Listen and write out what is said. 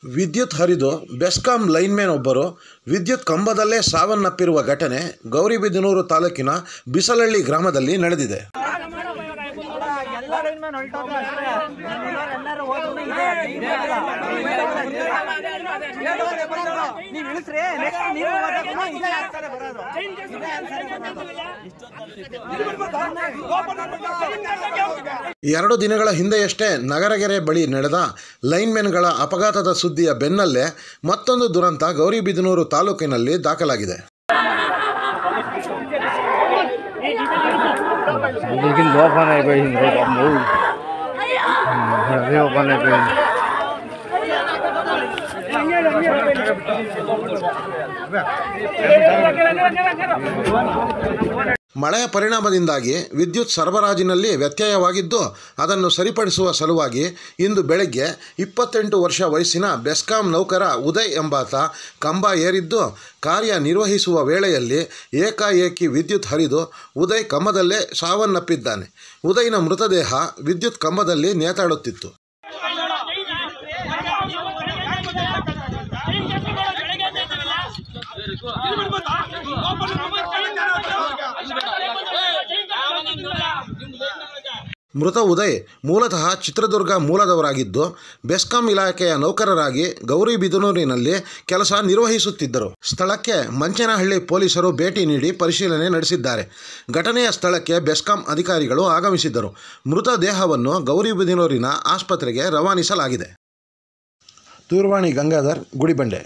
ವಿದ್ಯುತ್ ಹರಿದು ಬೆಸ್ಕಾಂ ಲೈನ್ಮನ್ ಒಬ್ಬರು ವಿದ್ಯುತ್ ಕಂಬದಲ್ಲೇ ಸಾವನ್ನಪ್ಪಿರುವ ಘಟನೆ ಗೌರಿಬಿದನೂರು ತಾಲೂಕಿನ ಬಿಸಲಹಳ್ಳಿ ಗ್ರಾಮದಲ್ಲಿ ನಡೆದಿದೆ. ಎರಡು ದಿನಗಳ ಹಿಂದೆಯಷ್ಟೇ ನಗರಗೆರೆ ಬಳಿ ನಡೆದ ಲೈನ್ಮೆನ್ಗಳ ಅಪಘಾತದ ಸುದ್ದಿಯ ಬೆನ್ನಲ್ಲೇ ಮತ್ತೊಂದು ದುರಂತ ಗೌರಿಬಿದನೂರು ತಾಲೂಕಿನಲ್ಲಿ ದಾಖಲಾಗಿದೆ. ಮಳೆಯ ಪರಿಣಾಮದಿಂದಾಗಿ ವಿದ್ಯುತ್ ಸರಬರಾಜಿನಲ್ಲಿ ವ್ಯತ್ಯಯವಾಗಿದ್ದು ಅದನ್ನು ಸರಿಪಡಿಸುವ ಸಲುವಾಗಿ ಇಂದು ಬೆಳಗ್ಗೆ 28 ವರ್ಷ ವಯಸ್ಸಿನ ಬೆಸ್ಕಾಂ ನೌಕರ ಉದಯ್ ಎಂಬಾತ ಕಂಬ ಏರಿದ್ದು ಕಾರ್ಯನಿರ್ವಹಿಸುವ ವೇಳೆಯಲ್ಲಿ ಏಕಾಏಕಿ ವಿದ್ಯುತ್ ಹರಿದು ಉದಯ್ ಕಂಬದಲ್ಲೇ ಸಾವನ್ನಪ್ಪಿದ್ದಾನೆ. ಉದಯ್ನ ಮೃತದೇಹ ವಿದ್ಯುತ್ ಕಂಬದಲ್ಲಿ ನೇತಾಡುತ್ತಿತ್ತು. ಮೃತ ಉದಯ್ ಮೂಲತಃ ಚಿತ್ರದುರ್ಗ ಮೂಲದವರಾಗಿದ್ದು ಬೆಸ್ಕಾಂ ಇಲಾಖೆಯ ನೌಕರರಾಗಿ ಗೌರಿಬಿದನೂರಿನಲ್ಲಿ ಕೆಲಸ ನಿರ್ವಹಿಸುತ್ತಿದ್ದರು. ಸ್ಥಳಕ್ಕೆ ಮಂಚನಹಳ್ಳಿ ಪೊಲೀಸರು ಭೇಟಿ ನೀಡಿ ಪರಿಶೀಲನೆ ನಡೆಸಿದ್ದಾರೆ. ಘಟನೆಯ ಸ್ಥಳಕ್ಕೆ ಬೆಸ್ಕಾಂ ಅಧಿಕಾರಿಗಳು ಆಗಮಿಸಿದ್ದರು. ಮೃತ ದೇಹವನ್ನು ಗೌರಿಬಿದನೂರಿನ ಆಸ್ಪತ್ರೆಗೆ ರವಾನಿಸಲಾಗಿದೆ. ದೂರವಾಣಿ ಗಂಗಾಧರ್, ಗುಡಿಬಂಡೆ.